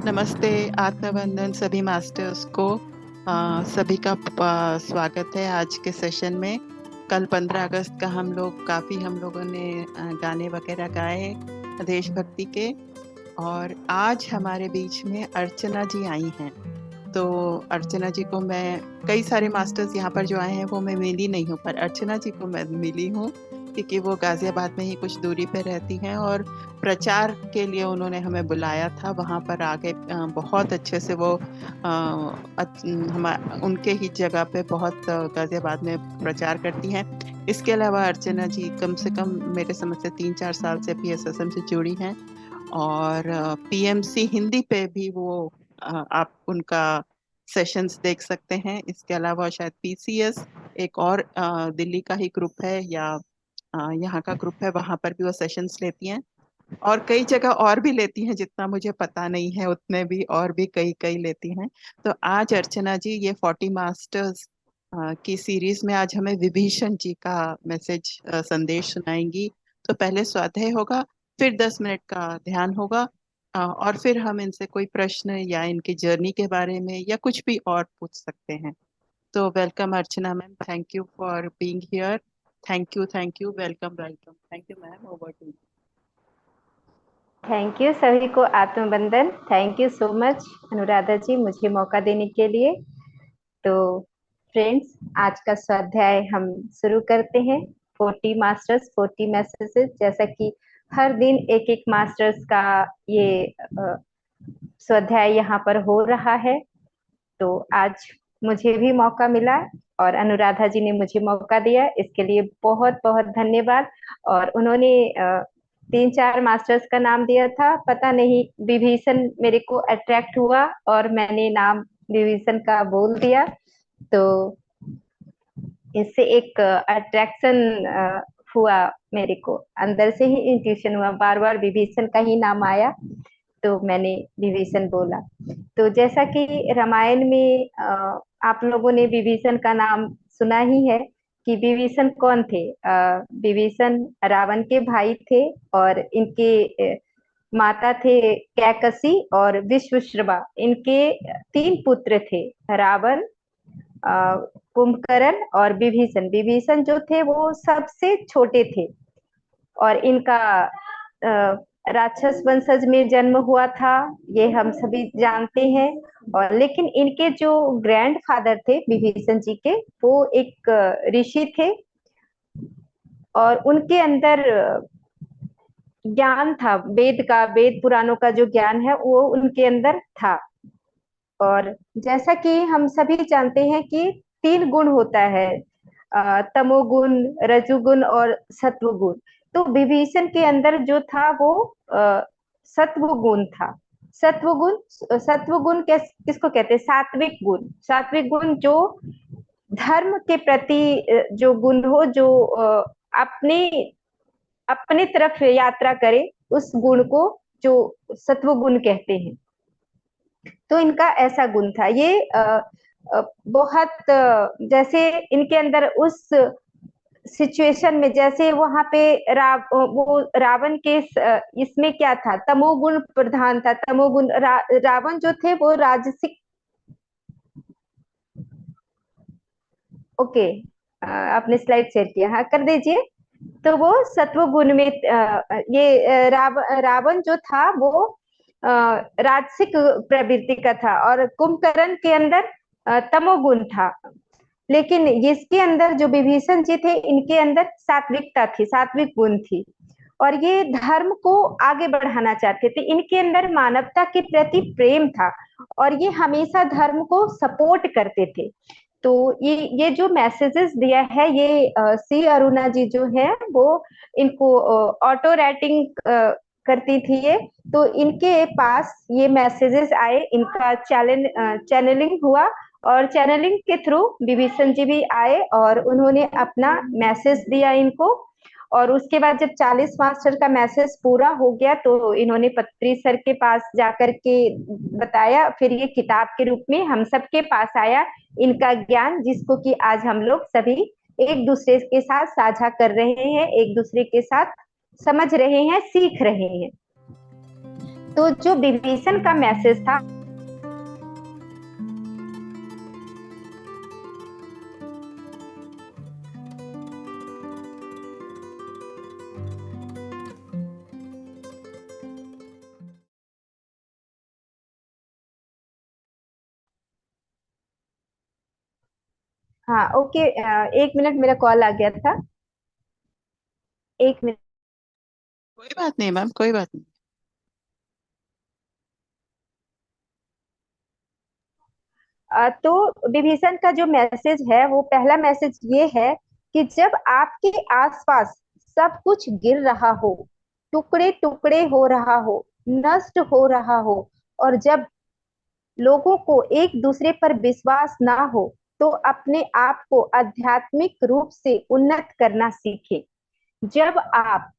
नमस्ते, आत्मबंधन सभी मास्टर्स को सभी का स्वागत है आज के सेशन में। कल 15 अगस्त का हम लोगों ने गाने वगैरह गाए देशभक्ति के, और आज हमारे बीच में अर्चना जी आई हैं। तो अर्चना जी को मैं, कई सारे मास्टर्स यहाँ पर जो आए हैं वो मैं मिली नहीं हूँ, पर अर्चना जी को मैं मिली हूँ क्योंकि वो गाजियाबाद में ही कुछ दूरी पे रहती हैं और प्रचार के लिए उन्होंने हमें बुलाया था। वहाँ पर आगे बहुत अच्छे से वो उनके ही जगह पे बहुत गाजियाबाद में प्रचार करती हैं। इसके अलावा अर्चना जी कम से कम मेरे समझ से 3-4 साल से PSSM से जुड़ी हैं, और PMC हिंदी पे भी वो आप उनका सेशंस देख सकते हैं। इसके अलावा शायद PCS एक और दिल्ली का ही ग्रुप है, या यहाँ का ग्रुप है, वहां पर भी वो सेशंस लेती हैं, और कई जगह और भी लेती हैं, जितना मुझे पता नहीं है उतने भी और भी कई कई लेती हैं। तो आज अर्चना जी ये 40 मास्टर्स की सीरीज में आज हमें विभीषण जी का मैसेज संदेश सुनाएंगी। तो पहले स्वाध्याय होगा, फिर 10 मिनट का ध्यान होगा, और फिर हम इनसे कोई प्रश्न या इनकी जर्नी के बारे में या कुछ भी और पूछ सकते हैं। तो welcome Archana ma'am, thank you for being here. Thank you, welcome welcome, thank you ma'am, over to you. Thank you सभी को Atmabandhan. Thank you so much Anuradha ji मुझे मौका देने के लिए। तो फ्रेंड्स, आज का स्वाध्याय हम शुरू करते हैं। 40 मास्टर्स 40 मैसेजेस, जैसा कि हर दिन एक एक मास्टर्स का ये स्वाध्याय यहाँ पर हो रहा है। तो आज मुझे भी मौका मिला और अनुराधा जी ने मुझे मौका दिया, इसके लिए बहुत बहुत धन्यवाद। और उन्होंने 3-4 मास्टर्स का नाम दिया था, पता नहीं विभीषण मेरे को अट्रैक्ट हुआ और मैंने नाम विभीषण का बोल दिया। तो इससे एक अट्रैक्शन हुआ, मेरे को अंदर से ही इंट्यूशन हुआ, बार बार विभीषण का ही नाम आया तो मैंने विभीषण बोला। तो जैसा कि रामायण में आप लोगों ने विभीषण का नाम सुना ही है कि विभीषण कौन थे। विभीषण रावण के भाई थे और इनके माता थे कैकसी और विश्वश्रवा। इनके 3 पुत्र थे, रावण, कुंभकर्ण और विभीषण। विभीषण जो थे वो सबसे छोटे थे और इनका राक्षस वंशज में जन्म हुआ था, ये हम सभी जानते हैं। और लेकिन इनके जो ग्रैंड फादर थे विभीषण जी के, वो एक ऋषि थे और उनके अंदर ज्ञान था, वेद पुराणों का जो ज्ञान है वो उनके अंदर था। और जैसा कि हम सभी जानते हैं कि 3 गुण होता है, तमोगुण, रजोगुण और सत्वगुण। तो विभीषण के अंदर जो था वो सत्व गुण था। सत्व गुण किसको कहते हैं? सात्विक गुण। सात्विक गुण जो धर्म के प्रति जो गुण हो, जो अपने अपने तरफ यात्रा करे, उस गुण को जो सत्व गुण कहते हैं। तो इनका ऐसा गुण था। ये बहुत जैसे इनके अंदर उस सिचुएशन में, जैसे वहां पे वो रावण के इसमें क्या था, तमोगुण प्रधान था। तमोगुण रावण जो थे वो राजसिक, ओके, आपने स्लाइड शेयर किया, हाँ कर दीजिए। तो वो सत्व गुण में ये रावण जो था वो राजसिक प्रवृत्ति का था और कुंभकर्ण के अंदर तमोगुण था। लेकिन इसके अंदर जो विभीषण जी थे, इनके अंदर सात्विकता थी, सात्विक गुण थी और ये धर्म को आगे बढ़ाना चाहते थे। इनके अंदर मानवता के प्रति प्रेम था और ये हमेशा धर्म को सपोर्ट करते थे। तो ये जो मैसेजेस दिया है, ये सी अरुणा जी जो है वो इनको ऑटो राइटिंग करती थी ये। तो इनके पास ये मैसेजेस आए, इनका चैनलिंग हुआ और चैनलिंग के थ्रू विभीषण जी भी आए और उन्होंने अपना मैसेज दिया इनको। और उसके बाद जब 40 मास्टर का मैसेज पूरा हो गया तो इन्होंने पत्री सर के पास जाकर के बताया, फिर ये किताब के रूप में हम सबके पास आया, इनका ज्ञान, जिसको कि आज हम लोग सभी एक दूसरे के साथ साझा कर रहे हैं, एक दूसरे के साथ समझ रहे हैं, सीख रहे हैं। तो जो विभीषण का मैसेज था, हाँ ओके, एक मिनट, मेरा कॉल आ गया था, एक मिनट। कोई बात नहीं मैम, कोई बात नहीं। तो विभीषण का जो मैसेज है, वो पहला मैसेज ये है कि जब आपके आसपास सब कुछ गिर रहा हो, टुकड़े टुकड़े हो रहा हो, नष्ट हो रहा हो, और जब लोगों को एक दूसरे पर विश्वास ना हो, तो अपने आप को आध्यात्मिक रूप से उन्नत करना सीखें। जब आप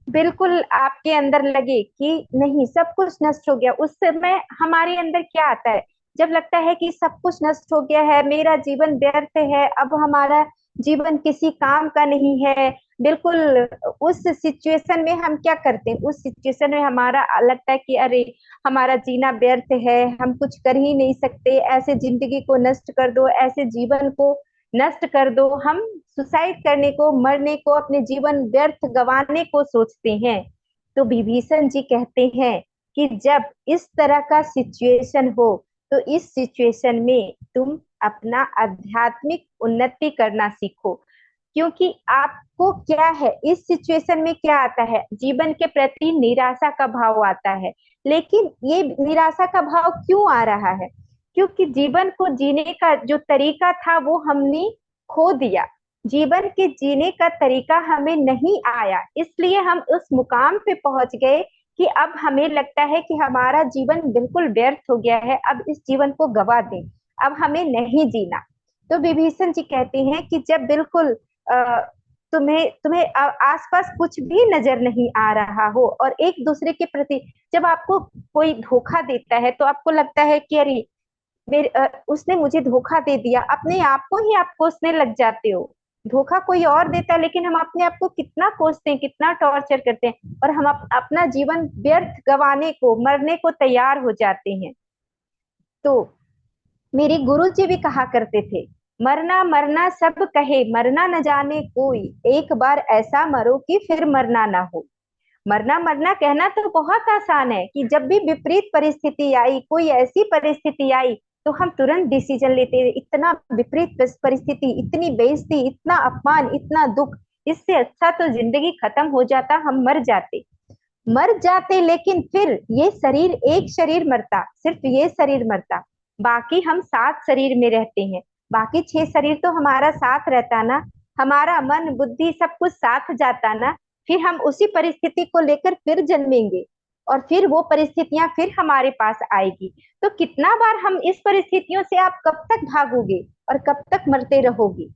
बिल्कुल आपके अंदर लगे कि नहीं, सब कुछ नष्ट हो गया, उस समय हमारे अंदर क्या आता है? जब लगता है कि सब कुछ नष्ट हो गया है, मेरा जीवन व्यर्थ है, अब हमारा जीवन किसी काम का नहीं है, बिल्कुल उस सिचुएशन में हम क्या करते हैं? उस सिचुएशन में हमारा लगता है कि अरे, हमारा जीना व्यर्थ है, हम कुछ कर ही नहीं सकते, ऐसे जिंदगी को नष्ट कर दो, ऐसे जीवन को नष्ट कर दो। हम सुसाइड करने को, मरने को, अपने जीवन व्यर्थ गंवाने को सोचते हैं। तो विभीषण जी कहते हैं कि जब इस तरह का सिचुएशन हो, तो इस सिचुएशन में तुम अपना आध्यात्मिक उन्नति करना सीखो। क्योंकि आपको क्या है, इस सिचुएशन में क्या आता है? जीवन के प्रति निराशा का भाव आता है। लेकिन ये निराशा का भाव क्यों आ रहा है? क्योंकि जीवन को जीने का जो तरीका था, वो हमने खो दिया। जीवन के जीने का तरीका हमें नहीं आया, इसलिए हम उस मुकाम पे पहुंच गए कि अब हमें लगता है कि हमारा जीवन बिल्कुल व्यर्थ हो गया है, अब इस जीवन को गवा दें, अब हमें नहीं जीना। तो विभीषण जी कहते हैं कि जब बिल्कुल तुम्हें तुम्हें आसपास कुछ भी नजर नहीं आ रहा हो, और एक दूसरे के प्रति जब आपको कोई धोखा देता है, तो आपको लगता है कि अरे, उसने मुझे धोखा दे दिया, अपने आप को ही आप कोसने लग जाते हो। धोखा कोई और देता है, लेकिन हम अपने आप को कितना कोसते हैं, कितना टॉर्चर करते हैं, और हम अपना जीवन व्यर्थ गंवाने को, मरने को तैयार हो जाते हैं। तो मेरे गुरु जी भी कहा करते थे, मरना मरना सब कहे, मरना न जाने कोई, एक बार ऐसा मरो कि फिर मरना ना हो। मरना मरना कहना तो बहुत आसान है कि जब भी विपरीत परिस्थिति आई, कोई ऐसी परिस्थिति आई, तो हम तुरंत डिसीजन लेते हैं, इतना विपरीत परिस्थिति, इतनी बेइज्जती, इतना अपमान, इतना दुख, इससे अच्छा तो जिंदगी खत्म हो जाता, हम मर जाते, मर जाते। लेकिन फिर ये शरीर, एक शरीर मरता, सिर्फ ये शरीर मरता, बाकी हम 7 शरीर में रहते हैं, बाकी 6 शरीर तो हमारा साथ रहता ना, हमारा मन बुद्धि सब कुछ साथ जाता ना। फिर हम उसी परिस्थिति को लेकर फिर जन्मेंगे, और फिर वो परिस्थितियां फिर हमारे पास आएगी। तो कितना बार हम इस परिस्थितियों से, आप कब तक भागोगे और कब तक मरते रहोगे?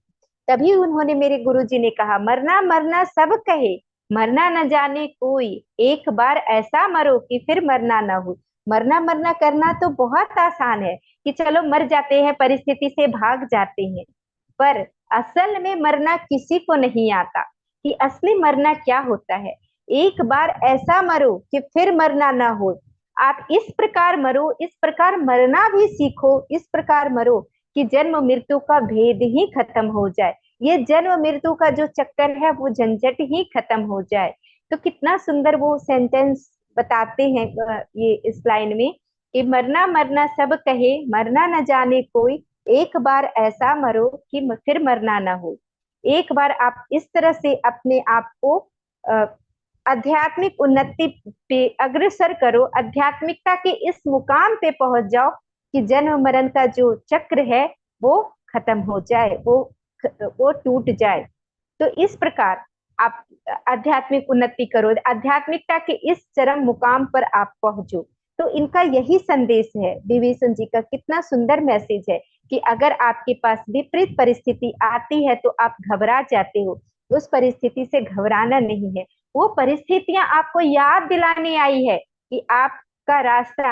तभी उन्होंने, मेरे गुरुजी ने कहा, मरना मरना सब कहे, मरना न जाने कोई, एक बार ऐसा मरो कि फिर मरना ना हो। मरना मरना करना तो बहुत आसान है कि चलो मर जाते हैं, परिस्थिति से भाग जाते हैं, पर असल में मरना किसी को नहीं आता कि असली मरना क्या होता है। एक बार ऐसा मरो कि फिर मरना ना हो। आप इस प्रकार मरो, इस प्रकार मरना भी सीखो, इस प्रकार मरो कि जन्म मृत्यु का भेद ही खत्म हो जाए, ये जन्म मृत्यु का जो चक्कर है, वो झंझट ही खत्म हो जाए। तो कितना सुंदर वो सेंटेंस बताते हैं ये इस लाइन में कि मरना मरना सब कहे, मरना न जाने कोई, एक बार ऐसा मरो कि फिर मरना ना हो। एक बार आप इस तरह से अपने आप को अ, आध्यात्मिक उन्नति पे अग्रसर करो, आध्यात्मिकता के इस मुकाम पे पहुंच जाओ कि जन्म मरण का जो चक्र है, वो खत्म हो जाए, वो टूट जाए। तो इस प्रकार आप आध्यात्मिक उन्नति करो, आध्यात्मिकता के इस चरम मुकाम पर आप पहुंचो। तो इनका यही संदेश है, विभीषण जी का कितना सुंदर मैसेज है कि अगर आपके पास विपरीत परिस्थिति आती है, तो आप घबरा जाते हो, उस परिस्थिति से घबराना नहीं है। वो परिस्थितियां आपको याद दिलाने आई है कि आपका रास्ता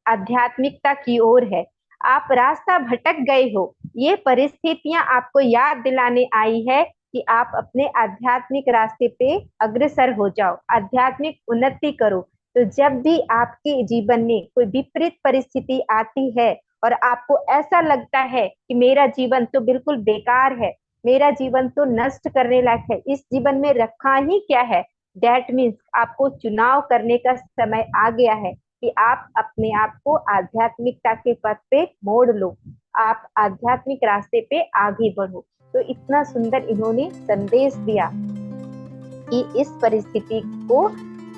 आध्यात्मिकता की ओर है, आप रास्ता भटक गए हो। ये परिस्थितियां आपको याद दिलाने आई है कि आप अपने आध्यात्मिक रास्ते पे अग्रसर हो जाओ, आध्यात्मिक उन्नति करो। तो जब भी आपके जीवन में कोई विपरीत परिस्थिति आती है और आपको ऐसा लगता है कि मेरा जीवन तो बिल्कुल बेकार है, मेरा जीवन तो नष्ट करने लायक है, इस जीवन में रखा ही क्या है, दैट मीन्स आपको चुनाव करने का समय आ गया है कि आप अपने आप को आध्यात्मिकता के पथ पे मोड़ लो, आप आध्यात्मिक रास्ते पे आगे बढ़ो। तो इतना सुंदर इन्होंने संदेश दिया कि इस परिस्थिति को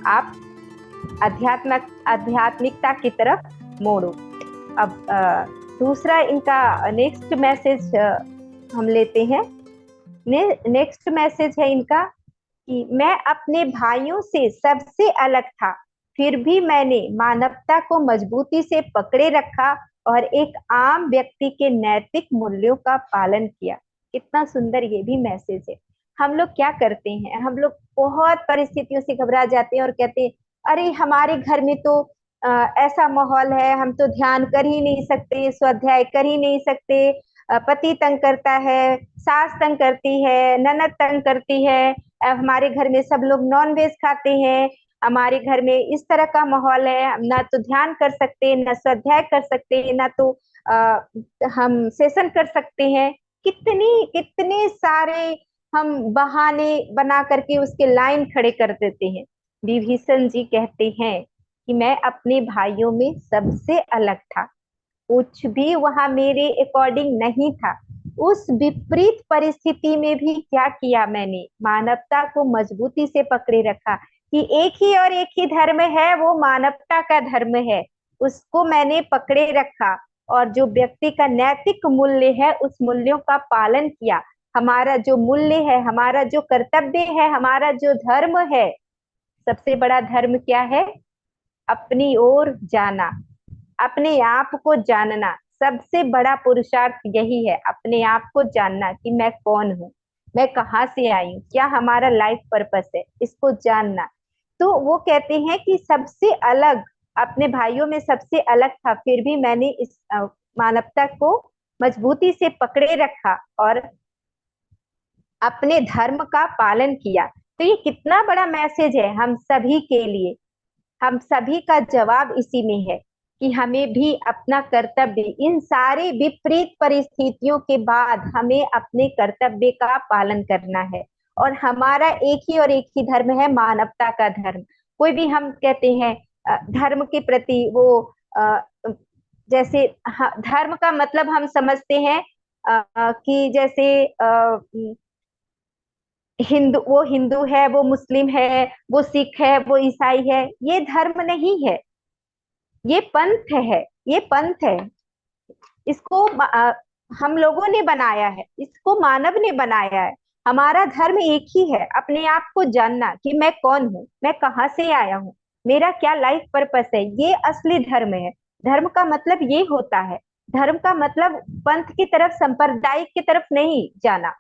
आप आध्यात्मिकता की तरफ मोड़ो। अब दूसरा इनका नेक्स्ट मैसेज हम लेते हैं। नेक्स्ट मैसेज है इनका कि मैं अपने भाइयों से सबसे अलग था, फिर भी मैंने मानवता को मजबूती से पकड़े रखा और एक आम व्यक्ति के नैतिक मूल्यों का पालन किया। कितना सुंदर ये भी मैसेज है। हम लोग क्या करते हैं, हम लोग बहुत परिस्थितियों से घबरा जाते हैं और कहते हैं अरे हमारे घर में तो ऐसा माहौल है, हम तो ध्यान कर ही नहीं सकते, स्वाध्याय कर ही नहीं सकते, पति तंग करता है, सास तंग करती है, ननद तंग करती है, हमारे घर में सब लोग नॉन वेज खाते हैं, हमारे घर में इस तरह का माहौल है, हम ना तो ध्यान कर सकते, ना स्वाध्याय कर सकते, ना तो हम सेशन कर सकते हैं। कितने सारे हम बहाने बना करके उसके लाइन खड़े कर देते हैं। विभीषण जी कहते हैं कि मैं अपने भाइयों में सबसे अलग था, कुछ भी वहां मेरे अकॉर्डिंग नहीं था। उस विपरीत परिस्थिति में भी क्या किया मैंने, मानवता को मजबूती से पकड़े रखा कि एक ही धर्म है, वो मानवता का धर्म है, उसको मैंने पकड़े रखा और जो व्यक्ति का नैतिक मूल्य है उस मूल्यों का पालन किया। हमारा जो मूल्य है, हमारा जो कर्तव्य है, हमारा जो धर्म है, सबसे बड़ा धर्म क्या है, अपनी ओर जाना, अपने आप को जानना। सबसे बड़ा पुरुषार्थ यही है, अपने आप को जानना कि मैं कौन हूँ, मैं कहाँ से आई हूँ, क्या हमारा लाइफ पर्पस है, इसको जानना। तो वो कहते हैं कि सबसे अलग, अपने भाइयों में सबसे अलग था, फिर भी मैंने इस मानवता को मजबूती से पकड़े रखा और अपने धर्म का पालन किया। तो ये कितना बड़ा मैसेज है हम सभी के लिए। हम सभी का जवाब इसी में है कि हमें भी अपना कर्तव्य, इन सारी विपरीत परिस्थितियों के बाद हमें अपने कर्तव्य का पालन करना है। और हमारा एक ही धर्म है, मानवता का धर्म। कोई भी हम कहते हैं धर्म के प्रति वो जैसे धर्म का मतलब हम समझते हैं कि जैसे हिंदू, वो हिंदू है, वो मुस्लिम है, वो सिख है, वो ईसाई है, ये धर्म नहीं है, ये पंथ है, ये पंथ है। इसको हम लोगों ने बनाया है, इसको मानव ने बनाया है। हमारा धर्म एक ही है, अपने आप को जानना कि मैं कौन हूँ, मैं कहाँ से आया हूँ, मेरा क्या लाइफ पर्पस है, ये असली धर्म है। धर्म का मतलब ये होता है, धर्म का मतलब पंथ की तरफ, सांप्रदायिक की तरफ नहीं जाना।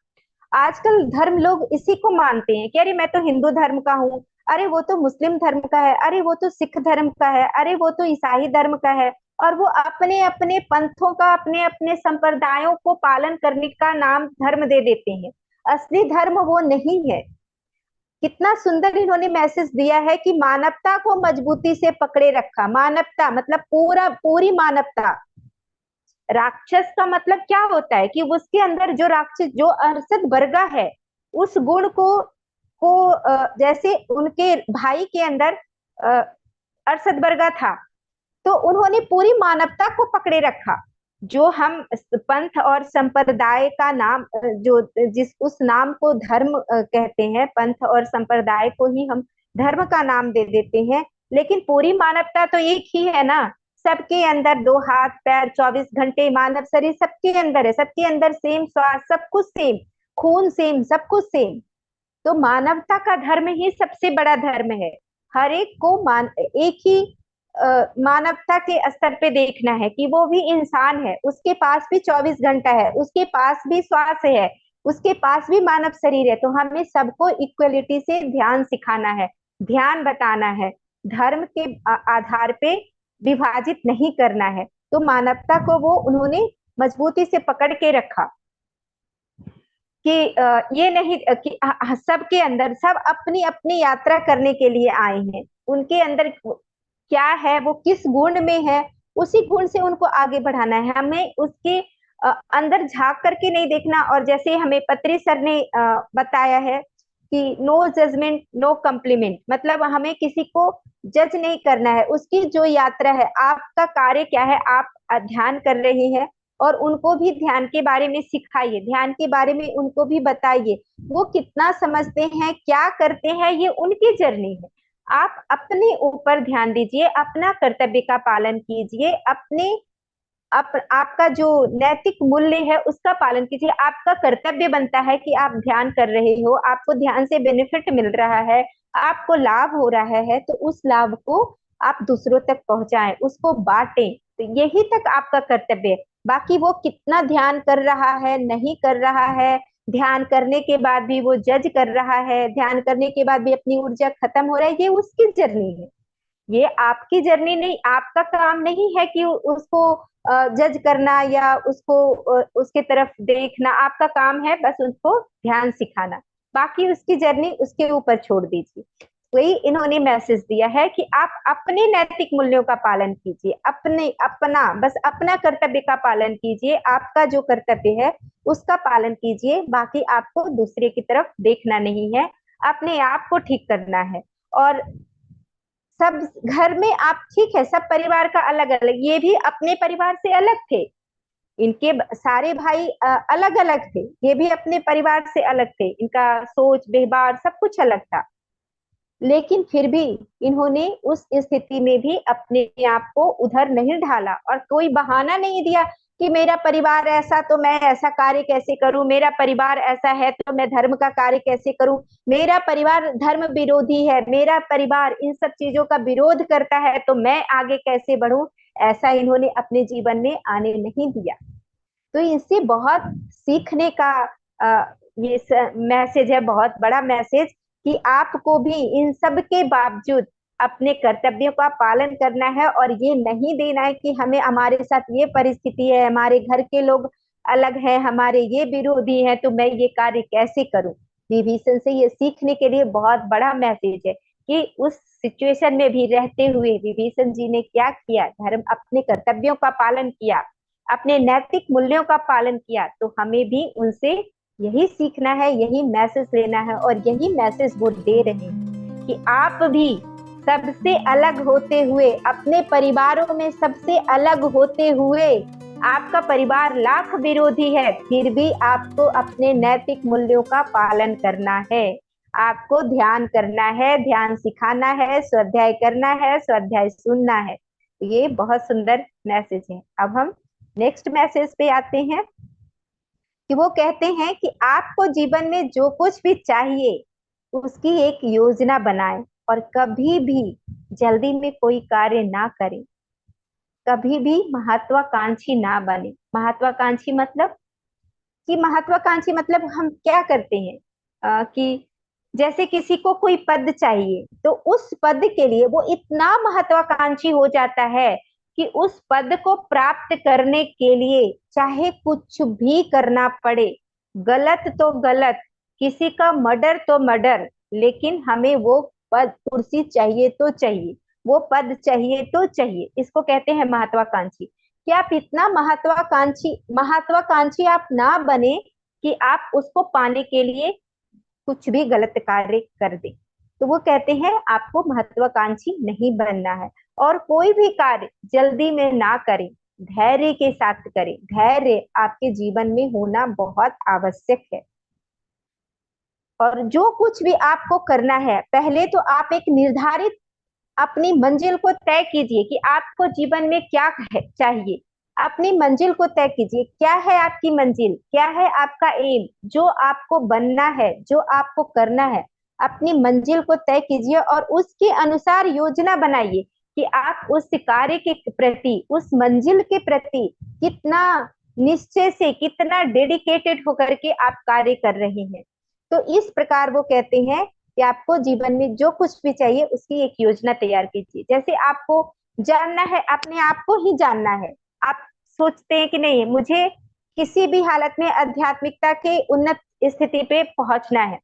आजकल धर्म लोग इसी को मानते हैं कि अरे मैं तो हिंदू धर्म का हूँ, अरे वो तो मुस्लिम धर्म का है, अरे वो तो सिख धर्म का है, अरे वो तो ईसाई धर्म का है। और वो अपने अपने पंथों का, अपने अपने संप्रदायों को पालन करने का नाम धर्म दे देते हैं। असली धर्म वो नहीं है। कितना सुंदर इन्होंने मैसेज दिया है कि मानवता को मजबूती से पकड़े रखा। मानवता मतलब पूरी मानवता। राक्षस का मतलब क्या होता है कि उसके अंदर जो राक्षस, जो अरसद बरगा है, उस गुण को जैसे उनके भाई के अंदर अरसद बरगा था, तो उन्होंने पूरी मानवता को पकड़े रखा। जो हम पंथ और संप्रदाय का नाम, जो जिस उस नाम को धर्म कहते हैं, पंथ और संप्रदाय को ही हम धर्म का नाम दे देते हैं, लेकिन पूरी मानवता तो एक ही है ना। सबके अंदर दो हाथ पैर 24 घंटे, मानव शरीर सबके अंदर है, सबके अंदर सेम श्वास, सब कुछ सेम, खून सेम, सब कुछ सेम। तो मानवता का धर्म ही सबसे बड़ा धर्म है। हर एक को एक ही मानवता के स्तर पे देखना है कि वो भी इंसान है, उसके पास भी 24 घंटा है, उसके पास भी श्वास है, उसके पास भी मानव शरीर है। तो हमें सबको इक्वलिटी से ध्यान सिखाना है, ध्यान बताना है, धर्म के आधार पे विभाजित नहीं करना है। तो मानवता को वो उन्होंने मजबूती से पकड़ के रखा कि ये नहीं कि सबके अंदर, सब अपनी अपनी यात्रा करने के लिए आए हैं, उनके अंदर क्या है, वो किस गुण में है, उसी गुण से उनको आगे बढ़ाना है। हमें उसके अंदर झांक करके नहीं देखना। और जैसे हमें पत्री सर ने बताया है कि नो जजमेंट नो कम्प्लीमेंट, मतलब हमें किसी को जज नहीं करना है। उसकी जो यात्रा है, आपका कार्य क्या है, आप ध्यान कर रहे हैं और उनको भी ध्यान के बारे में सिखाइए, ध्यान के बारे में उनको भी बताइए। वो कितना समझते हैं, क्या करते हैं, ये उनकी जर्नी है। आप अपने ऊपर ध्यान दीजिए, अपना कर्तव्य का पालन कीजिए, अपने आपका जो नैतिक मूल्य है उसका पालन कीजिए। आपका कर्तव्य बनता है कि आप ध्यान कर रहे हो, आपको ध्यान से बेनिफिट मिल रहा है, आपको लाभ हो रहा है, तो उस लाभ को आप दूसरों तक पहुंचाएं, उसको बांटें। तो यही तक आपका कर्तव्य है। बाकी वो कितना ध्यान कर रहा है, नहीं कर रहा है, ध्यान करने के बाद भी वो जज कर रहा है, ध्यान करने के बाद भी अपनी ऊर्जा खत्म हो रहा है, ये उसकी जर्नी है, ये आपकी जर्नी नहीं। आपका काम नहीं है कि उसको जज करना या उसको उसके तरफ देखना। आपका काम है बस उसको ध्यान सिखाना, बाकी उसकी जर्नी उसके ऊपर छोड़ दीजिए। वही इन्होंने मैसेज दिया है कि आप अपने नैतिक मूल्यों का पालन कीजिए, अपने अपना बस अपना कर्तव्य का पालन कीजिए, आपका जो कर्तव्य है उसका पालन कीजिए। बाकी आपको दूसरे की तरफ देखना नहीं है, अपने आप को ठीक करना है। और सब घर में आप ठीक है, सब परिवार का अलग अलग, ये भी अपने परिवार से अलग थे, इनके सारे भाई अलग अलग थे, ये भी अपने परिवार से अलग थे, इनका सोच व्यवहार सब कुछ अलग था। लेकिन फिर भी इन्होंने उस स्थिति में भी अपने आप को उधर नहीं ढाला और कोई बहाना नहीं दिया कि मेरा परिवार ऐसा तो मैं ऐसा कार्य कैसे करूं, मेरा परिवार ऐसा है तो मैं धर्म का कार्य कैसे करूं, मेरा परिवार धर्म विरोधी है, मेरा परिवार इन सब चीजों का विरोध करता है तो मैं आगे कैसे बढ़ूं। ऐसा इन्होंने अपने जीवन में आने नहीं दिया। तो इससे बहुत सीखने का ये मैसेज है, बहुत बड़ा मैसेज, कि आपको भी इन सब के बावजूद अपने कर्तव्यों का पालन करना है और ये नहीं देना है कि हमें हमारे साथ ये परिस्थिति है, हमारे घर के लोग अलग हैं, हमारे ये विरोधी हैं, तो मैं ये कार्य कैसे करूं। विभीषण से ये सीखने के लिए बहुत बड़ा मैसेज है कि उस सिचुएशन में भी रहते हुए विभीषण जी ने क्या किया, धर्म अपने कर्तव्यों का पालन किया, अपने नैतिक मूल्यों का पालन किया। तो हमें भी उनसे यही सीखना है, यही मैसेज लेना है और यही मैसेज वो दे रहे हैं कि आप भी सबसे अलग होते हुए, अपने परिवारों में सबसे अलग होते हुए, आपका परिवार लाख विरोधी है फिर भी आपको अपने नैतिक मूल्यों का पालन करना है, आपको ध्यान करना है, ध्यान सिखाना है, स्वाध्याय करना है, स्वाध्याय सुनना है। ये बहुत सुंदर मैसेज है। अब हम नेक्स्ट मैसेज पे आते हैं कि वो कहते हैं कि आपको जीवन में जो कुछ भी चाहिए उसकी एक योजना बनाएं और कभी भी जल्दी में कोई कार्य ना करें, कभी भी महत्वाकांक्षी ना बने। महत्वाकांक्षी मतलब कि महत्वाकांक्षी मतलब हम क्या करते हैं कि जैसे किसी को कोई पद चाहिए तो उस पद के लिए वो इतना महत्वाकांक्षी हो जाता है कि उस पद को प्राप्त करने के लिए चाहे कुछ भी करना पड़े, गलत तो गलत, किसी का मर्डर तो मर्डर, लेकिन हमें वो पद कुर्सी चाहिए तो चाहिए, वो पद चाहिए तो चाहिए। इसको कहते हैं महत्वाकांक्षी। कि आप इतना महत्वाकांक्षी महत्वाकांक्षी आप ना बने कि आप उसको पाने के लिए कुछ भी गलत कार्य कर दे। तो वो कहते हैं आपको महत्वाकांक्षी नहीं बनना है और कोई भी कार्य जल्दी में ना करें, धैर्य के साथ करें। धैर्य आपके जीवन में होना बहुत आवश्यक है। और जो कुछ भी आपको करना है, पहले तो आप एक निर्धारित अपनी मंजिल को तय कीजिए कि आपको जीवन में क्या है चाहिए। अपनी मंजिल को तय कीजिए, क्या है आपकी मंजिल, क्या है आपका एम, जो आपको बनना है, जो आपको करना है। अपनी मंजिल को तय कीजिए और उसके अनुसार योजना बनाइए कि आप उस कार्य के प्रति, उस मंजिल के प्रति कितना निश्चय से, कितना डेडिकेटेड होकर के आप कार्य कर रहे हैं। तो इस प्रकार वो कहते हैं कि आपको जीवन में जो कुछ भी चाहिए उसकी एक योजना तैयार कीजिए। जैसे आपको जानना है, अपने आप को ही जानना है, आप सोचते हैं कि नहीं मुझे किसी भी हालत में आध्यात्मिकता के उन्नत स्थिति पे पहुंचना है,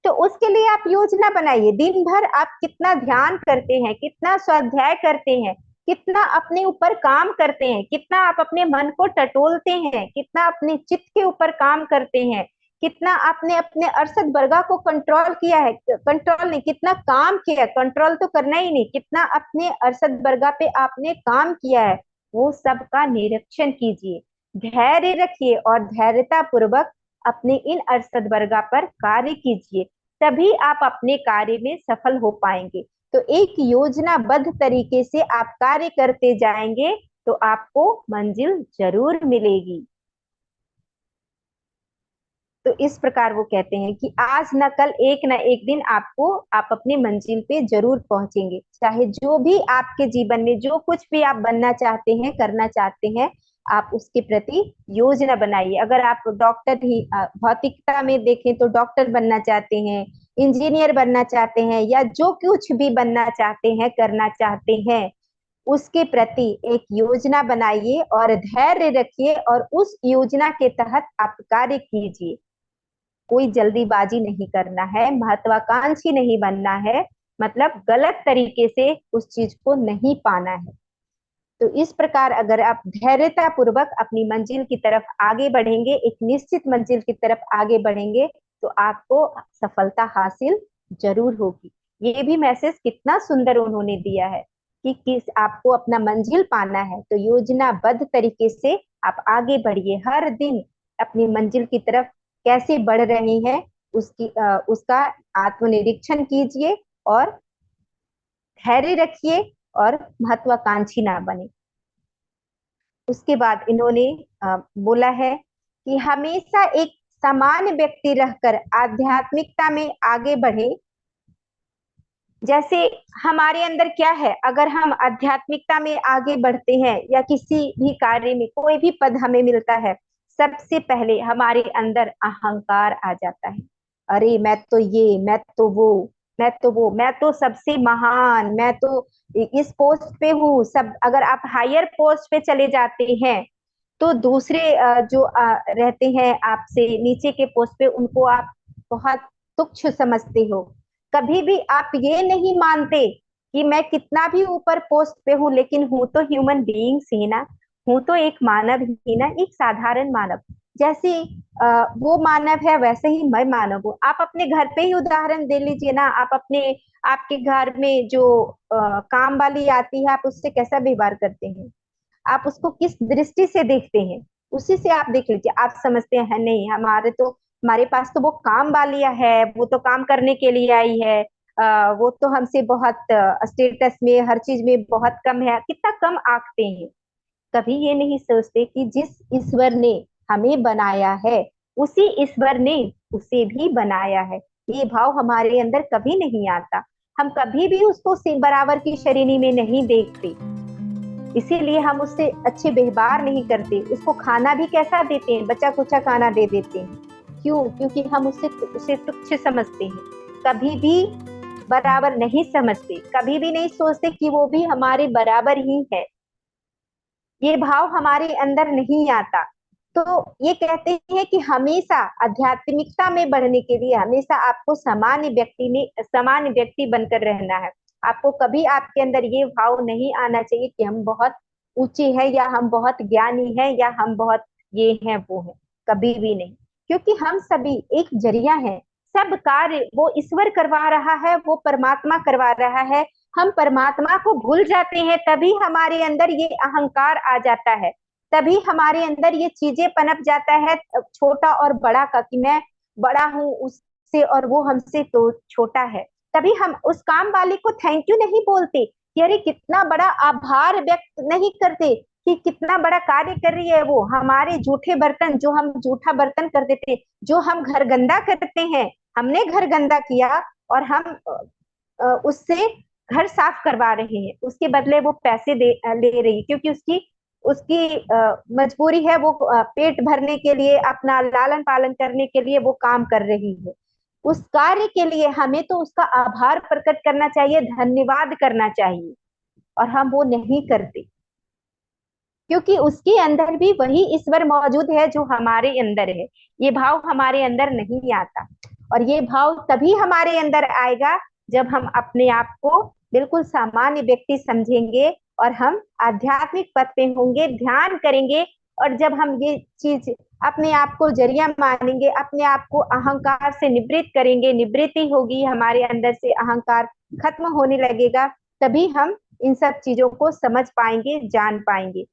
तो उसके लिए आप योजना बनाइए। दिन भर आप कितना ध्यान करते हैं, कितना स्वाध्याय करते हैं, कितना अपने ऊपर काम करते हैं, कितना आप अपने मन को टटोलते हैं, कितना अपने चित्त के ऊपर काम करते हैं, कितना आपने अपने अरसद बरगा को कंट्रोल किया है, कंट्रोल नहीं, कितना काम किया है, कंट्रोल तो करना ही नहीं, कितना अपने अरसद बरगा पे आपने काम किया है, वो सब का निरीक्षण कीजिए। धैर्य रखिए और धैर्यता पूर्वक अपने इन अरसद बरगा पर कार्य कीजिए, तभी आप अपने कार्य में सफल हो पाएंगे। तो एक योजनाबद्ध तरीके से आप कार्य करते जाएंगे तो आपको मंजिल जरूर मिलेगी। तो इस प्रकार वो कहते हैं कि आज न कल एक न एक दिन आप अपनी मंजिल पे जरूर पहुंचेंगे। चाहे जो भी आपके जीवन में जो कुछ भी आप बनना चाहते हैं, करना चाहते हैं, आप उसके प्रति योजना बनाइए। अगर आप डॉक्टर ही भौतिकता में देखें तो डॉक्टर बनना चाहते हैं, इंजीनियर बनना चाहते हैं, या जो कुछ भी बनना चाहते हैं, करना चाहते हैं, उसके प्रति एक योजना बनाइए और धैर्य रखिए और उस योजना के तहत आप कार्य कीजिए। कोई जल्दीबाजी नहीं करना है, महत्वाकांक्षी नहीं बनना है, मतलब गलत तरीके से उस चीज को नहीं पाना है। तो इस प्रकार अगर आप धैर्यता पूर्वक अपनी मंजिल की तरफ आगे बढ़ेंगे, एक निश्चित मंजिल की तरफ आगे बढ़ेंगे, तो आपको सफलता हासिल जरूर होगी। ये भी मैसेज कितना सुंदर उन्होंने दिया है कि किस आपको अपना मंजिल पाना है तो योजनाबद्ध तरीके से आप आगे बढ़िए। हर दिन अपनी मंजिल की तरफ कैसे बढ़ रहे हैं उसका आत्मनिरीक्षण कीजिए और धैर्य रखिए और महत्वाकांक्षी ना बने। उसके बाद इन्होंने बोला है कि हमेशा एक सामान्य व्यक्ति रहकर आध्यात्मिकता में आगे बढ़े। जैसे हमारे अंदर क्या है, अगर हम आध्यात्मिकता में आगे बढ़ते हैं या किसी भी कार्य में कोई भी पद हमें मिलता है, सबसे पहले हमारे अंदर अहंकार आ जाता है। अरे मैं तो ये, मैं तो वो, मैं तो सबसे महान, मैं तो इस पोस्ट पे हूँ। सब अगर आप हायर पोस्ट पे चले जाते हैं तो दूसरे जो रहते हैं आपसे नीचे के पोस्ट पे, उनको आप बहुत तुच्छ समझते हो। कभी भी आप ये नहीं मानते कि मैं कितना भी ऊपर पोस्ट पे हूँ लेकिन हूँ तो ह्यूमन बीइंग्स ही ना, हूँ तो एक मानव ही ना, एक साधारण मानव। जैसे वो मानव है वैसे ही मैं मानव हूँ। आप अपने घर पे ही उदाहरण दे लीजिए ना, आप अपने आपके घर में जो काम वाली आती है, आप उससे कैसा व्यवहार करते हैं, आप उसको किस दृष्टि से देखते हैं, उसी से आप देख लीजिए। आप समझते हैं नहीं, हमारे पास तो वो काम वालिया है, वो तो काम करने के लिए आई है, वो तो हमसे बहुत स्टेटस में हर चीज में बहुत कम है, कितना कम आंकते हैं। कभी ये नहीं सोचते कि जिस ईश्वर ने हमें बनाया है उसी ईश्वर ने उसे भी बनाया है। ये भाव हमारे अंदर कभी नहीं आता। हम कभी भी उसको बराबर की श्रेणी में नहीं देखते, इसीलिए हम उससे अच्छे व्यवहार नहीं करते। उसको खाना भी कैसा देते हैं, बचा कुचा खाना दे देते हैं। क्यों? क्योंकि हम उसे तुच्छ समझते हैं, कभी भी बराबर नहीं समझते, कभी भी नहीं सोचते कि वो भी हमारे बराबर ही है। ये भाव हमारे अंदर नहीं आता। तो ये कहते हैं कि हमेशा आध्यात्मिकता में बढ़ने के लिए हमेशा आपको सामान्य व्यक्ति बनकर रहना है। आपको कभी आपके अंदर ये भाव नहीं आना चाहिए कि हम बहुत ऊंचे हैं या हम बहुत ज्ञानी हैं या हम बहुत ये हैं वो हैं, कभी भी नहीं। क्योंकि हम सभी एक जरिया हैं, सब कार्य वो ईश्वर करवा रहा है, वो परमात्मा करवा रहा है। हम परमात्मा को भूल जाते हैं, तभी हमारे अंदर ये अहंकार आ जाता है, तभी हमारे अंदर ये चीजें पनप जाता है, छोटा और बड़ा का, कि मैं बड़ा हूँ उससे और वो हमसे तो छोटा है। तभी हम उस काम वाले को थैंक यू नहीं बोलते कि अरे कितना बड़ा आभार व्यक्त नहीं करते कि कितना बड़ा कार्य कर रही है वो। हमारे जूठे बर्तन, जो हम जूठा बर्तन कर देते, जो हम घर गंदा करते हैं, हमने घर गंदा किया और हम उससे घर साफ करवा रहे हैं, उसके बदले वो पैसे ले रही है, क्योंकि उसकी उसकी मजबूरी है, वो पेट भरने के लिए, अपना लालन पालन करने के लिए वो काम कर रही है। उस कार्य के लिए हमें तो उसका आभार प्रकट करना चाहिए, धन्यवाद करना चाहिए, और हम वो नहीं करते, क्योंकि उसके अंदर भी वही ईश्वर मौजूद है जो हमारे अंदर है। ये भाव हमारे अंदर नहीं आता। और ये भाव तभी हमारे अंदर आएगा जब हम अपने आप को बिल्कुल सामान्य व्यक्ति समझेंगे और हम आध्यात्मिक पथ पे होंगे, ध्यान करेंगे। और जब हम ये चीज अपने आप को जरिया मानेंगे, अपने आप को अहंकार से निवृत्त करेंगे, निवृत्ति होगी हमारे अंदर से, अहंकार खत्म होने लगेगा, तभी हम इन सब चीजों को समझ पाएंगे, जान पाएंगे।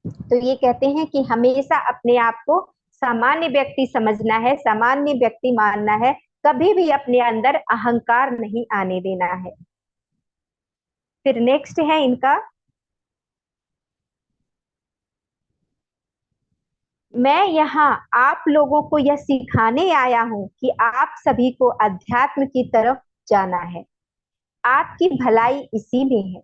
तो ये कहते हैं कि हमेशा अपने आप को सामान्य व्यक्ति समझना है, सामान्य व्यक्ति मानना है, कभी भी अपने अंदर अहंकार नहीं आने देना है। फिर नेक्स्ट है इनका, मैं यहाँ आप लोगों को यह सिखाने आया हूँ कि आप सभी को अध्यात्म की तरफ जाना है। आपकी भलाई इसी में है।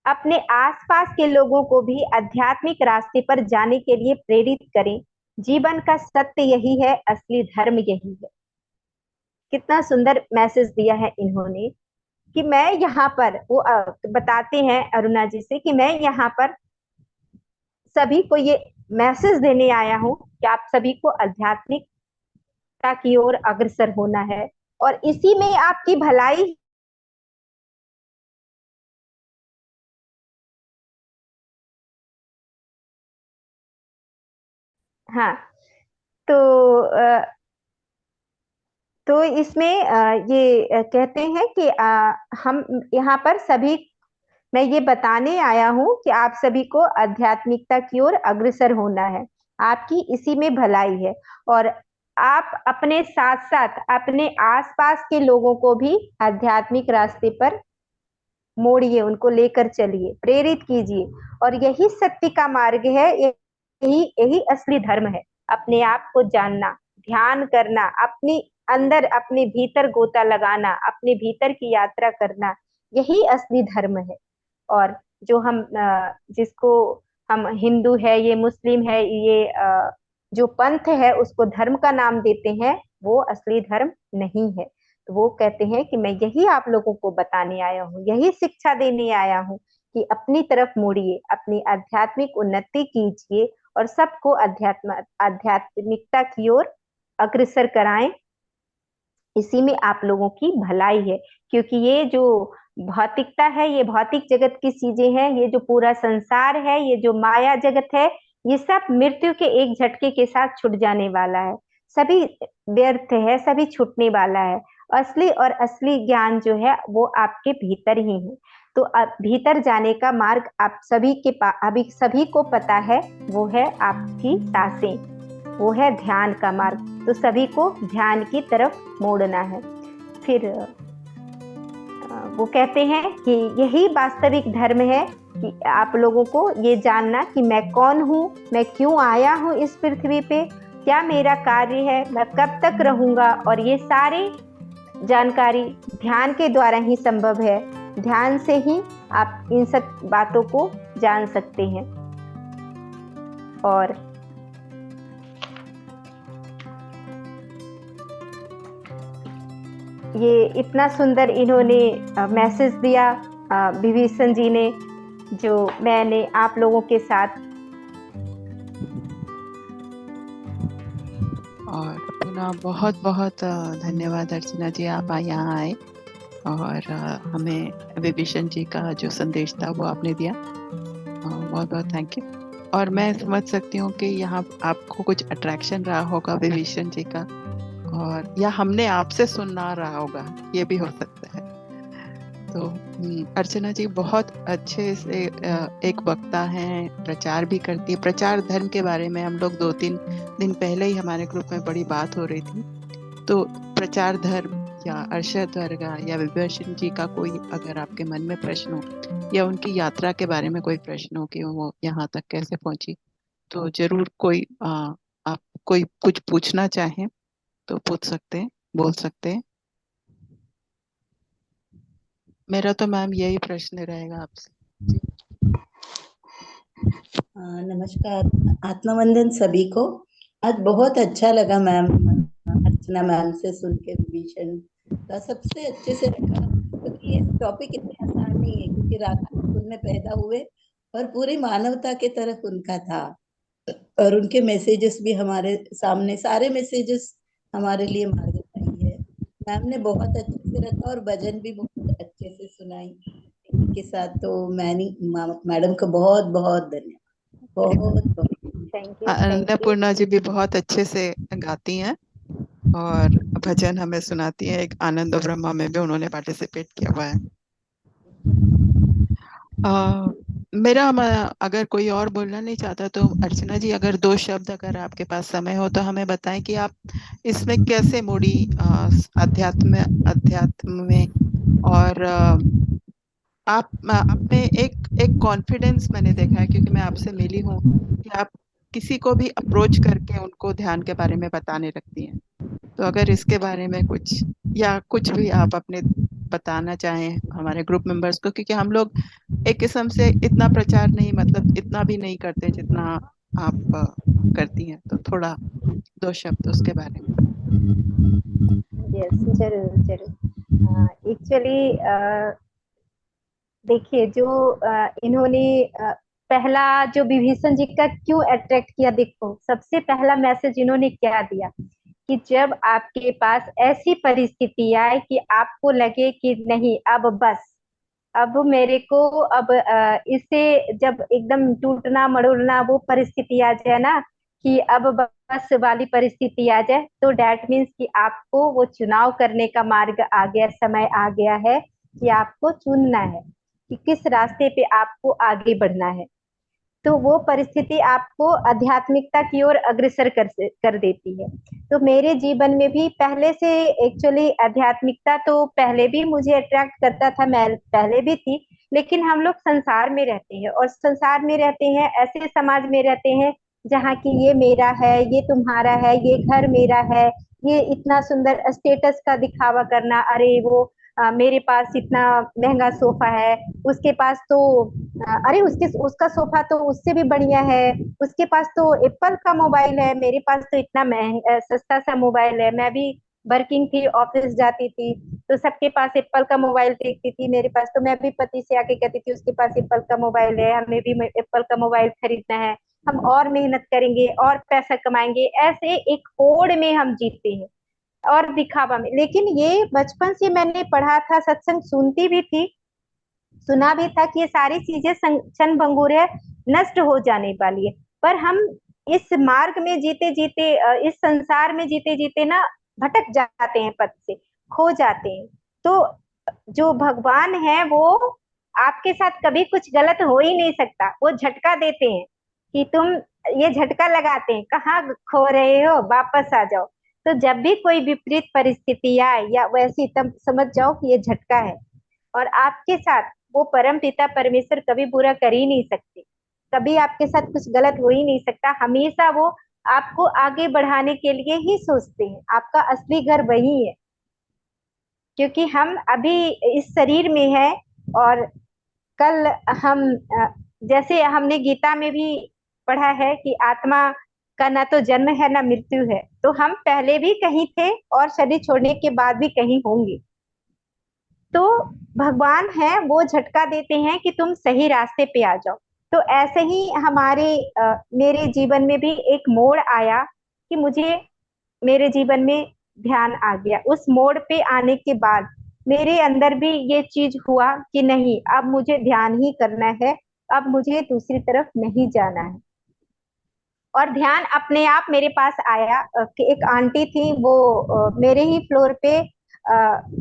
अपने आसपास के लोगों को भी आध्यात्मिक रास्ते पर जाने के लिए प्रेरित करें। जीवन का सत्य यही है, असली धर्म यही है। कितना सुंदर मैसेज दिया है इन्होंने कि मैं यहाँ पर, वो बताते हैं अरुणा जी से कि मैं यहाँ पर सभी को ये मैसेज देने आया हूँ कि आप सभी को आध्यात्मिकता की ओर अग्रसर होना है और इसी में आपकी भलाई। हाँ, तो इसमें ये कहते हैं कि हम यहाँ पर सभी, मैं ये बताने आया हूँ कि आप सभी को आध्यात्मिकता की ओर अग्रसर होना है, आपकी इसी में भलाई है। और आप अपने साथ साथ अपने आसपास के लोगों को भी आध्यात्मिक रास्ते पर मोड़िए, उनको लेकर चलिए, प्रेरित कीजिए। और यही सत्य का मार्ग है, यही यही असली धर्म है। अपने आप को जानना, ध्यान करना, अपनी अंदर अपने भीतर गोता लगाना, अपने भीतर की यात्रा करना, यही असली धर्म है। और जो हम जिसको हम हिंदू है, ये मुस्लिम है, ये जो पंथ है उसको धर्म का नाम देते हैं, वो असली धर्म नहीं है। तो वो कहते हैं कि मैं यही आप लोगों को बताने आया हूँ, यही शिक्षा देने आया हूँ कि अपनी तरफ मुड़िए, अपनी आध्यात्मिक उन्नति कीजिए और सबको आध्यात्मिकता की ओर अग्रसर कराएं। इसी में आप लोगों की भलाई है, क्योंकि ये जो भौतिकता है, ये भौतिक जगत की चीजें हैं, ये जो पूरा संसार है, ये जो माया जगत है, ये सब मृत्यु के एक झटके के साथ छूट जाने वाला है। सभी व्यर्थ है, सभी छूटने वाला है। असली और असली ज्ञान जो है वो आपके भीतर ही है। तो भीतर जाने का मार्ग आप सभी के अभी सभी को पता है, वो है आपकी सांसें, वो है ध्यान का मार्ग। तो सभी को ध्यान की तरफ मोड़ना है। फिर वो कहते हैं कि यही वास्तविक धर्म है कि आप लोगों को ये जानना कि मैं कौन हूँ, मैं क्यों आया हूँ इस पृथ्वी पे, क्या मेरा कार्य है, मैं कब तक रहूंगा। और ये सारी जानकारी ध्यान के द्वारा ही संभव है। ध्यान से ही आप इन सब बातों को जान सकते हैं। और ये इतना सुंदर इन्होंने मैसेज दिया विभीषण जी ने, जो मैंने आप लोगों के साथ। और पुनः बहुत बहुत धन्यवाद अर्चना जी, आप यहाँ आए और हमें विभीषण जी का जो संदेश था वो आपने दिया। बहुत बहुत थैंक यू। और मैं समझ सकती हूँ कि यहाँ आपको कुछ अट्रैक्शन रहा होगा विभीषण जी का, और या हमने आपसे सुनना रहा होगा, ये भी हो सकता है। तो अर्चना जी बहुत अच्छे से एक वक्ता हैं, प्रचार भी करती है। प्रचार धर्म के बारे में हम लोग 2-3 दिन पहले ही हमारे ग्रुप में बड़ी बात हो रही थी। तो प्रचार धर्म या अरशद वर्गा या विभीषण जी का कोई अगर आपके मन में प्रश्न हो, या उनकी यात्रा के बारे में कोई प्रश्न हो कि वो यहाँ तक कैसे पहुंची, तो जरूर कोई आप कोई कुछ पूछना चाहें तो पूछ सकते हैं, बोल सकते हैं। मेरा तो मैम यही प्रश्न रहेगा आपसे। नमस्कार, आत्मवंदन सभी को। आज बहुत अच्छा लगा मैम, अर्चना मैम से सुन के विभीषण का सबसे अच्छे से रखा, क्योंकि ये टॉपिक इतने आसान नहीं है, क्योंकि राधा कुल में पैदा हुए और पूरी मानवता के तरफ उनका था, और उनके मैसेजेस भी हमारे सामने, सारे मैसेजेस हमारे लिए मार्गदर्शी मैम ने बहुत अच्छे से रखा और भजन भी बहुत अच्छे से सुनाई इनके साथ। तो मैडम को बहुत बहुत धन्यवाद, बहुत बहुत। Thank you, thank you. Annapurna ji भी बहुत अच्छे से गाती हैं और भजन हमें सुनाती है। एक आनंद ब्रह्मा में भी उन्होंने पार्टिसिपेट किया हुआ है। अगर कोई और बोलना नहीं चाहता तो अर्चना जी, अगर दो शब्द अगर आपके पास समय हो तो हमें बताएं कि आप इसमें कैसे मुड़ी अध्यात्म अध्यात्म में। और आप में एक एक कॉन्फिडेंस मैंने देखा है, क्योंकि मैं आपसे मिली हूँ, कि आप किसी को भी अप्रोच करके उनको ध्यान के बारे में बताने लगती हैं। तो अगर इसके बारे में कुछ या कुछ भी आप अपने बताना चाहें हमारे ग्रुप मेंबर्स को, क्योंकि हम लोग एक किस्म से इतना प्रचार नहीं, मतलब इतना भी नहीं करते जितना आप करती हैं। तो थोड़ा दो शब्द उसके बारे में। यस, जरूर जरूर। एक्चुअली देखिए, जो इन्होंने पहला जो विभीषण जी का क्यों अट्रैक्ट किया, देखो सबसे पहला मैसेज इन्होंने क्या दिया कि जब आपके पास ऐसी परिस्थिति आए कि आपको लगे कि नहीं अब बस, अब मेरे को अब इससे जब एकदम टूटना मरोड़ना वो परिस्थिति आ जाए ना, कि अब बस वाली परिस्थिति आ जाए, तो डैट मीन्स कि आपको वो चुनाव करने का मार्ग आ गया, समय आ गया है कि आपको चुनना है कि किस रास्ते पे आपको आगे बढ़ना है। तो वो परिस्थिति आपको आध्यात्मिकता की ओर अग्रसर कर देती है। तो मेरे जीवन में भी पहले से एक्चुअली आध्यात्मिकता तो पहले भी मुझे अट्रैक्ट करता था, मैं पहले भी थी। लेकिन हम लोग संसार में रहते हैं, और संसार में रहते हैं, ऐसे समाज में रहते हैं जहाँ की ये मेरा है, ये तुम्हारा है, ये घर मेरा है, ये इतना सुंदर स्टेटस का दिखावा करना, अरे वो मेरे पास इतना महंगा सोफा है, उसके पास तो अरे उसके उसका सोफा तो उससे भी बढ़िया है, उसके पास तो एप्पल का मोबाइल है, मेरे पास तो इतना महंगा सस्ता सा मोबाइल है। मैं भी वर्किंग थी, ऑफिस जाती थी, तो सबके पास एप्पल का मोबाइल देखती थी, मेरे पास तो मैं भी पति से आके कहती थी उसके पास एप्पल का मोबाइल है, हमें भी एप्पल का मोबाइल खरीदना है, हम और मेहनत करेंगे और पैसा कमाएंगे, ऐसे एक होड़ में हम जीते हैं और दिखावा में। लेकिन ये बचपन से मैंने पढ़ा था, सत्संग सुनती भी थी, सुना भी था कि ये सारी चीजें क्षण भंगुर है, नष्ट हो जाने वाली है। पर हम इस मार्ग में जीते जीते, इस संसार में जीते जीते ना भटक जाते हैं, पथ से खो जाते हैं। तो जो भगवान है वो आपके साथ कभी कुछ गलत हो ही नहीं सकता, वो झटका देते हैं कि तुम, ये झटका लगाते हैं, कहाँ खो रहे हो, वापस आ जाओ। तो जब भी कोई विपरीत परिस्थिति आए या वैसी, तब समझ जाओ कि ये झटका है, और आपके साथ वो परम पिता परमेश्वर कभी बुरा कर ही नहीं सकते, कभी आपके साथ कुछ गलत हो ही नहीं सकता। हमेशा वो आपको आगे बढ़ाने के लिए ही सोचते हैं, आपका असली घर वही है। क्योंकि हम अभी इस शरीर में है, और कल हम जैसे हमने गीता में भी पढ़ा है कि आत्मा का ना तो जन्म है ना मृत्यु है, तो हम पहले भी कहीं थे और शरीर छोड़ने के बाद भी कहीं होंगे। तो भगवान है वो झटका देते हैं कि तुम सही रास्ते पे आ जाओ। तो ऐसे ही मेरे जीवन में भी एक मोड़ आया कि मुझे, मेरे जीवन में ध्यान आ गया। उस मोड़ पे आने के बाद मेरे अंदर भी ये चीज हुआ कि नहीं, अब मुझे ध्यान ही करना है, अब मुझे दूसरी तरफ नहीं जाना है। और ध्यान अपने आप मेरे पास आया कि एक आंटी थी, वो मेरे ही फ्लोर पे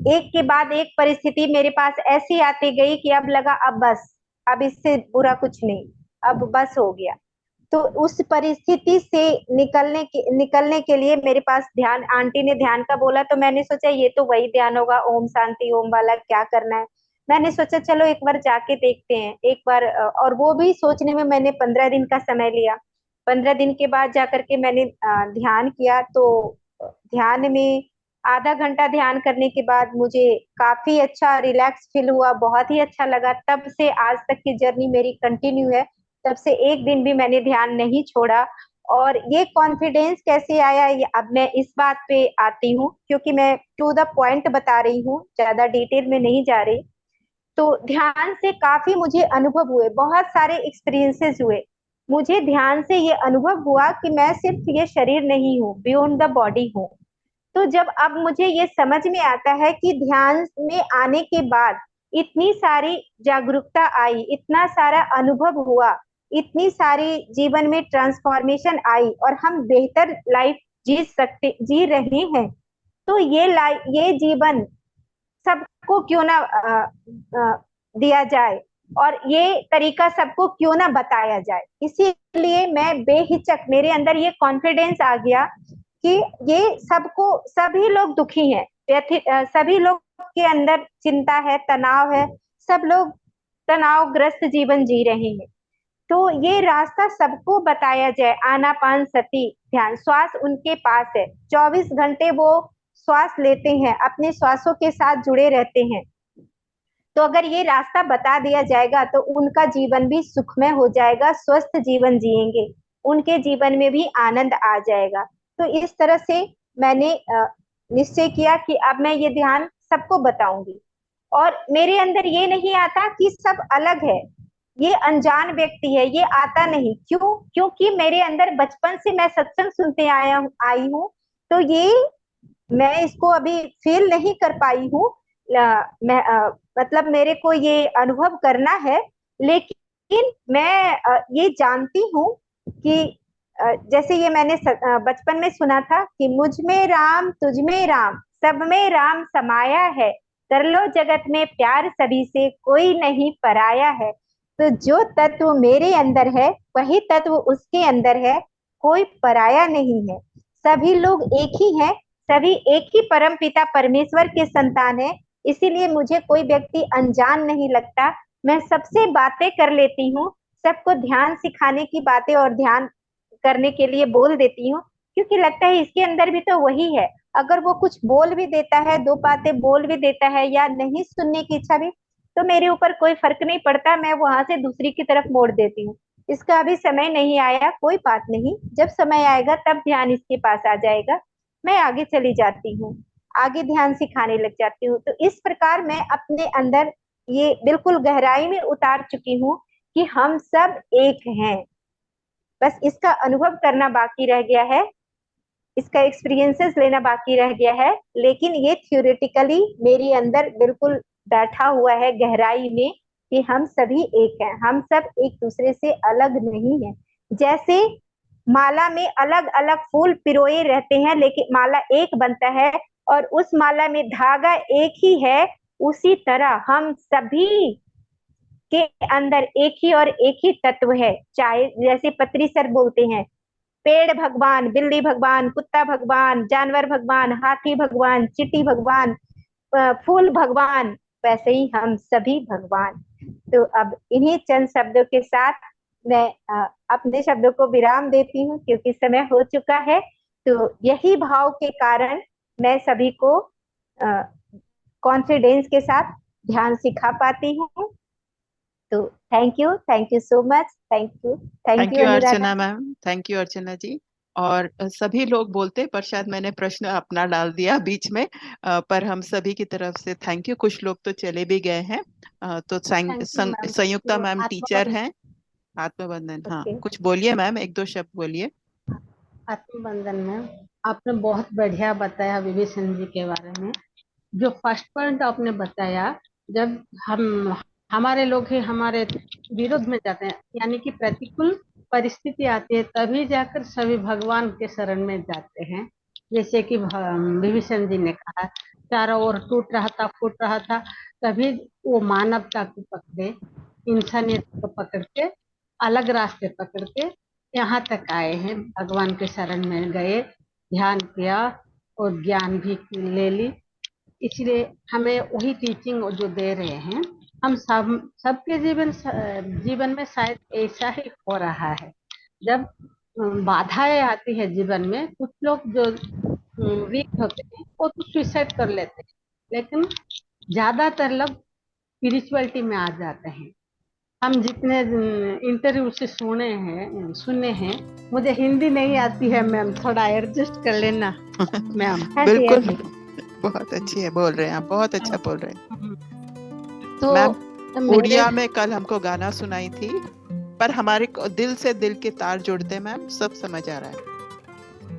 एक के बाद एक परिस्थिति मेरे पास ऐसी आती गई कि अब लगा अब बस, अब इससे बुरा कुछ नहीं, अब बस हो गया। तो उस परिस्थिति से निकलने के लिए मेरे पास ध्यान, आंटी ने ध्यान का बोला, तो मैंने सोचा ये तो वही ध्यान होगा, ओम शांति ओम वाला, क्या करना है। मैंने सोचा चलो एक बार जाके देखते हैं, एक बार और वो भी सोचने में मैंने 15 दिन का समय लिया। 15 दिन के बाद जाकर के मैंने ध्यान किया। तो ध्यान में आधा घंटा ध्यान करने के बाद मुझे काफी अच्छा रिलैक्स फील हुआ, बहुत ही अच्छा लगा। तब से आज तक की जर्नी मेरी कंटिन्यू है, तब से एक दिन भी मैंने ध्यान नहीं छोड़ा। और ये कॉन्फिडेंस कैसे आया, ये अब मैं इस बात पे आती हूँ, क्योंकि मैं टू द पॉइंट बता रही हूँ, ज्यादा डिटेल में नहीं जा रही। तो ध्यान से काफी मुझे अनुभव हुए, बहुत सारे एक्सपीरियंसेस हुए। मुझे ध्यान से ये अनुभव हुआ कि मैं सिर्फ ये शरीर नहीं हूँ, बियॉन्ड द बॉडी हूँ। तो जब अब मुझे ये समझ में आता है कि ध्यान में आने के बाद इतनी सारी जागरूकता आई, इतना सारा अनुभव हुआ, इतनी सारी जीवन में ट्रांसफॉर्मेशन आई और हम बेहतर लाइफ जी रहे हैं, तो ये जीवन सबको क्यों ना दिया जाए और ये तरीका सबको क्यों ना बताया जाए। इसीलिए मैं बेहिचक, मेरे अंदर ये कॉन्फिडेंस आ गया कि ये सभी लोग दुखी हैं, सभी लोग के अंदर चिंता है, तनाव है, सब लोग तनावग्रस्त जीवन जी रहे हैं। तो ये रास्ता सबको बताया जाए। आनापान सती ध्यान, श्वास उनके पास है, 24 घंटे वो श्वास लेते हैं, अपने श्वासों के साथ जुड़े रहते हैं। तो अगर ये रास्ता बता दिया जाएगा तो उनका जीवन भी सुखमय हो जाएगा, स्वस्थ जीवन जिएंगे, उनके जीवन में भी आनंद आ जाएगा। तो इस तरह से मैंने निश्चय किया कि अब मैं ये ध्यान सबको बताऊंगी। और मेरे अंदर ये नहीं आता कि सब अलग है, ये अनजान व्यक्ति है, ये आता नहीं। क्यों? क्योंकि मेरे अंदर बचपन से मैं सत्संग सुनते आई हूँ, तो ये मैं इसको अभी फील नहीं कर पाई हूँ। मतलब मेरे को ये अनुभव करना है, लेकिन मैं ये जानती हूँ कि जैसे ये मैंने बचपन में सुना था कि मुझ में राम तुझ में राम सब में राम समाया है, कर लो जगत में प्यार सभी से कोई नहीं पराया है। तो जो तत्व मेरे अंदर है वही तत्व उसके अंदर है, कोई पराया नहीं है। सभी लोग एक ही हैं, सभी एक ही परम पिता परमेश्वर के संतान है। इसीलिए मुझे कोई व्यक्ति अनजान नहीं लगता, मैं सबसे बातें कर लेती हूँ, सबको ध्यान सिखाने की बातें और ध्यान करने के लिए बोल देती हूँ, क्योंकि लगता है इसके अंदर भी तो वही है। अगर वो कुछ बोल भी देता है, दो बातें बोल भी देता है, या नहीं सुनने की इच्छा भी, तो मेरे ऊपर कोई फर्क नहीं पड़ता, मैं वहां से दूसरी की तरफ मोड़ देती हूँ। इसका अभी समय नहीं आया, कोई बात नहीं, जब समय आएगा तब ध्यान इसके पास आ जाएगा, मैं आगे चली जाती हूँ, आगे ध्यान सिखाने लग जाती हूँ। तो इस प्रकार मैं अपने अंदर ये बिल्कुल गहराई में उतार चुकी हूँ कि हम सब एक हैं। बस इसका अनुभव करना बाकी रह गया है, इसका एक्सपीरियंसेस लेना बाकी रह गया है, लेकिन ये थियोरेटिकली मेरे अंदर बिल्कुल बैठा हुआ है गहराई में कि हम सभी एक हैं, हम सब एक दूसरे से अलग नहीं हैं। जैसे माला में अलग अलग फूल पिरोए रहते हैं, लेकिन माला एक बनता है और उस माला में धागा एक ही है, उसी तरह हम सभी के अंदर एक ही और एक ही तत्व है। चाहे जैसे पत्री सर बोलते हैं, पेड़ भगवान, बिल्ली भगवान, कुत्ता भगवान, जानवर भगवान, हाथी भगवान, चींटी भगवान, फूल भगवान, वैसे ही हम सभी भगवान। तो अब इन्हीं चंद शब्दों के साथ मैं अपने शब्दों को विराम देती हूँ, क्योंकि समय हो चुका है। तो यही भाव के कारण मैं सभी को कॉन्फिडेंस के साथ ध्यान सिखा पाती हूँ। तो thank you so much, thank you Archana ma'am, thank you Archana ji. और सभी लोग बोलते, पर शायद मैंने प्रश्न अपना डाल दिया बीच में, पर हम सभी की तरफ से थैंक यू। कुछ लोग तो चले भी गए हैं, तो संयुक्ता मैम टीचर हैं, आत्मबंधन। हाँ, कुछ बोलिए मैम, एक दो शब्द बोलिए। आत्मबंधन में आपने बहुत बढ़िया बताया विभीषण जी के बारे में। जो फर्स्ट पॉइंट आपने बताया, जब हमारे लोग ही हमारे विरोध में जाते हैं, यानी कि प्रतिकूल परिस्थिति आती है, तभी जाकर सभी भगवान के शरण में जाते हैं। जैसे कि विभीषण जी ने कहा, चारों ओर टूट रहा था, फूट रहा था, तभी वो मानवता को पकड़े, इंसानियत को पकड़ के, अलग रास्ते पकड़ के यहाँ तक आए हैं, भगवान के शरण में गए, ध्यान किया और ज्ञान भी ले ली। इसलिए हमें वही टीचिंग जो दे रहे हैं, हम सबके जीवन में शायद ऐसा ही हो रहा है। जब बाधाएं आती है जीवन में, कुछ लोग जो वीक होते हैं वो तो सुसाइड कर लेते हैं, लेकिन ज्यादातर लोग स्पिरिचुअलिटी में आ जाते हैं। हम जितने इंटरव्यू से सुने हैं, मुझे हिंदी नहीं आती है मैम, थोड़ा एडजस्ट कर लेना मैम। बिल्कुल, बहुत अच्छी है, बोल रहे हैं आप, बहुत अच्छा बोल रहे हैं। तो मैम उड़िया में कल हमको गाना सुनाई थी, पर हमारे दिल से दिल के तार जुड़ते मैम, सब समझ आ रहा है।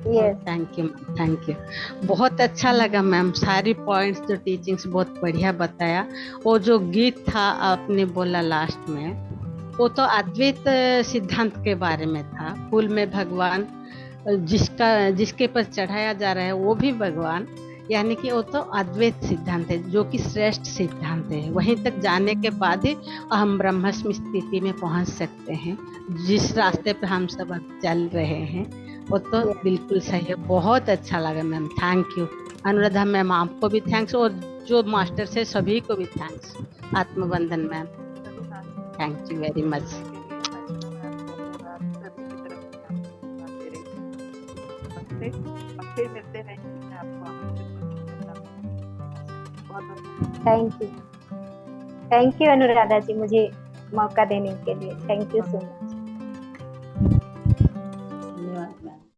Yes. Thank you ma'am, thank you. बहुत अच्छा लगा मैम, सारी पॉइंट्स जो टीचिंग्स बहुत बढ़िया बताया। वो जो गीत था आपने बोला लास्ट में, वो तो अद्वैत सिद्धांत के बारे में था। फूल में भगवान, जिसके पर चढ़ाया जा रहा है वो भी भगवान, यानी कि वो तो अद्वैत सिद्धांत है, जो कि श्रेष्ठ सिद्धांत है। वहीं तक जाने के बाद ही हम ब्रह्मस्मि स्थिति में पहुंच सकते हैं। जिस रास्ते पर हम सब अब चल रहे हैं वो तो Yes. बिल्कुल सही है। बहुत अच्छा लगा ma'am, thank you. Anuradha ma'am आपको भी थैंक्स, और जो मास्टर्स है सभी को भी thanks. Atmabandhan ma'am, thank you very much. फिर मिलते रहेंगे आपको। थैंक यू अनुराधा जी, मुझे मौका देने के लिए थैंक यू सो मच।